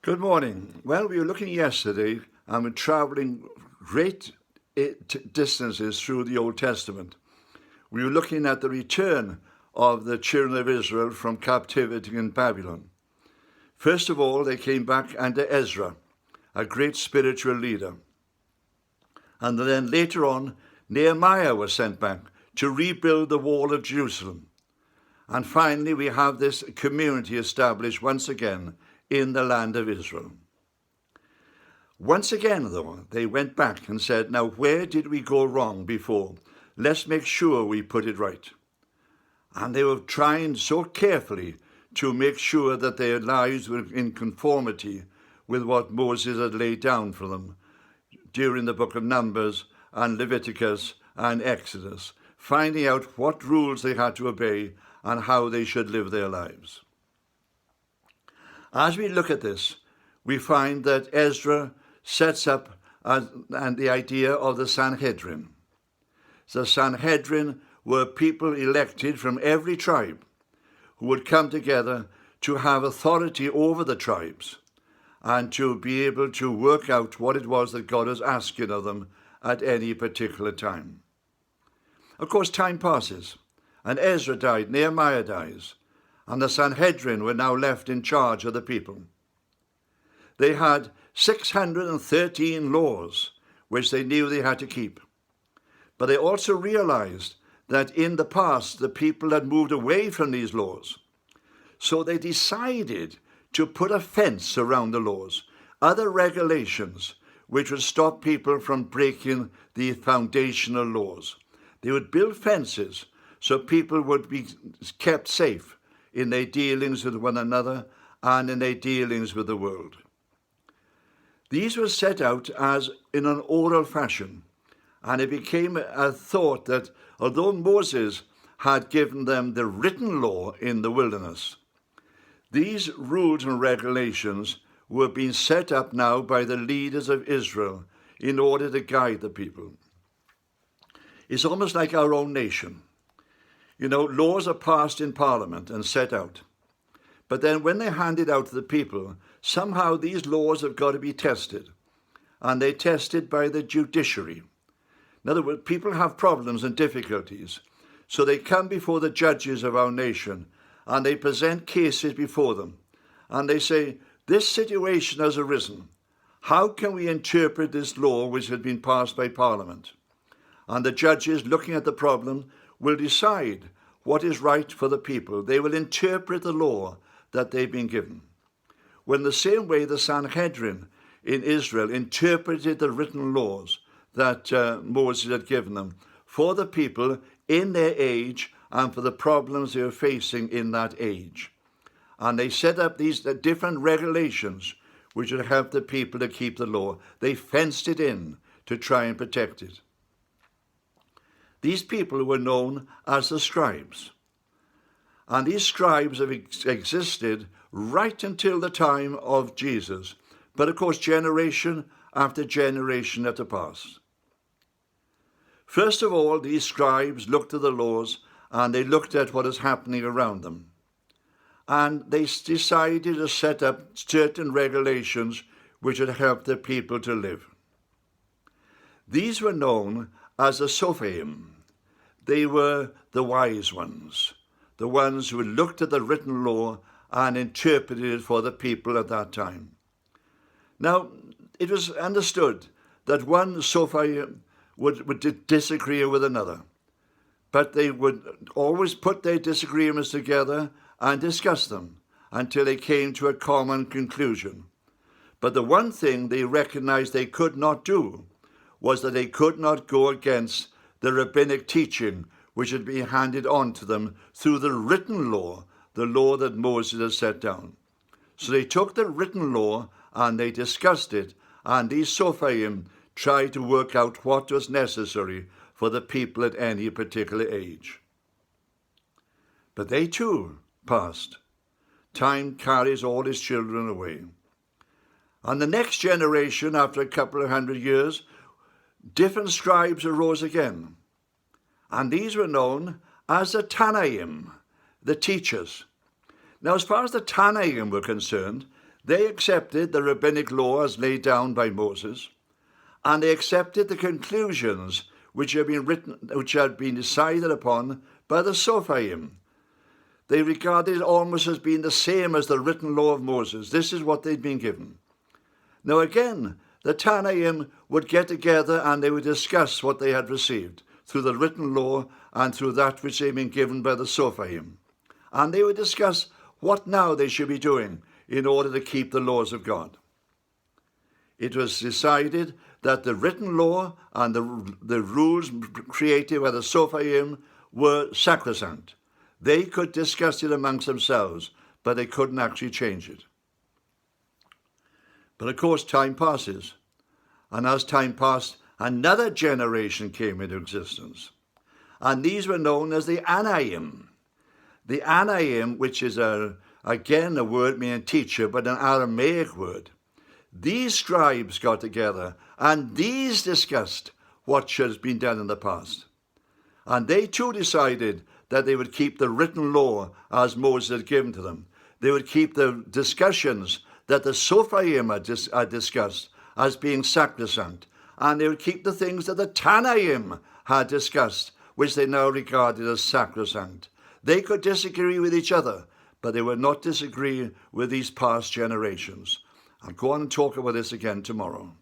Good morning. Well, we were looking yesterday and we're traveling great distances through the Old Testament. We were looking at the return of the children of Israel from captivity in Babylon. First of all, they came back under Ezra, a great spiritual leader. And then later on, Nehemiah was sent back to rebuild the wall of Jerusalem. And finally, we have this community established once again in the land of Israel. Once again, though, they went back and said, now where did we go wrong before? Let's make sure we put it right. And they were trying so carefully to make sure that their lives were in conformity with what Moses had laid down for them during the book of Numbers and Leviticus and Exodus, finding out what rules they had to obey and how they should live their lives. As we look at this, we find that Ezra sets up the idea of the Sanhedrin. The Sanhedrin were people elected from every tribe who would come together to have authority over the tribes and to be able to work out what it was that God was asking of them at any particular time. Of course, time passes, and Ezra died, Nehemiah dies, and the Sanhedrin were now left in charge of the people. They had 613 laws which they knew they had to keep. But they also realized that in the past the people had moved away from these laws. So they decided to put a fence around the laws, other regulations which would stop people from breaking the foundational laws. They would build fences so people would be kept safe in their dealings with one another and in their dealings with the world. These were set out as in an oral fashion, and it became a thought that although Moses had given them the written law in the wilderness, these rules and regulations were being set up now by the leaders of Israel in order to guide the people. It's almost like our own nation. You know, laws are passed in Parliament and set out. But then when they're handed out to the people, somehow these laws have got to be tested. And they're tested by the judiciary. In other words, people have problems and difficulties. So they come before the judges of our nation and they present cases before them. And they say, this situation has arisen. How can we interpret this law which had been passed by Parliament? And the judges, looking at the problem, will decide what is right for the people. They will interpret the law that they've been given. Well, in the same way, the Sanhedrin in Israel interpreted the written laws that Moses had given them for the people in their age and for the problems they were facing in that age. And they set up these different regulations which would help the people to keep the law. They fenced it in to try and protect it. These people were known as the Scribes. And these scribes have existed right until the time of Jesus. But of course, generation after generation had passed. First of all, these scribes looked at the laws and they looked at what is happening around them. And they decided to set up certain regulations which would help the people to live. These were known as the Sophaim. They were the wise ones, the ones who looked at the written law and interpreted it for the people at that time. Now, it was understood that one Sophaim would disagree with another, but they would always put their disagreements together and discuss them until they came to a common conclusion. But the one thing they recognized they could not do was that they could not go against the rabbinic teaching which had been handed on to them through the written law, the law that Moses had set down. So they took the written law and they discussed it, and these Sophaim tried to work out what was necessary for the people at any particular age. But they too passed. Time carries all his children away. And the next generation, after a couple of 100 years, different scribes arose again. And these were known as the Tanaim, the teachers. Now, as far as the Tanaim were concerned, They accepted the rabbinic law as laid down by Moses, and they accepted the conclusions which had been decided upon by the Sophaim. They regarded it almost as being the same as the written law of Moses. This is what they'd been given. Now again, the Tanaim would get together and they would discuss what they had received through the written law and through that which they'd been given by the Sophaim. And they would discuss what now they should be doing in order to keep the laws of God. It was decided that the written law and the rules created by the Sophaim were sacrosanct. They could discuss it amongst themselves, but they couldn't actually change it. But of course, time passes. And as time passed, another generation came into existence. And these were known as the Anaim. The Anaim, which is again a word meaning teacher, but an Aramaic word. These scribes got together and these discussed what should have been done in the past. And they too decided that they would keep the written law as Moses had given to them. They would keep the discussions that the Sophaim had discussed as being sacrosanct. And they would keep the things that the Tanaim had discussed, which they now regarded as sacrosanct. They could disagree with each other, but they would not disagree with these past generations. I'll go on and talk about this again tomorrow.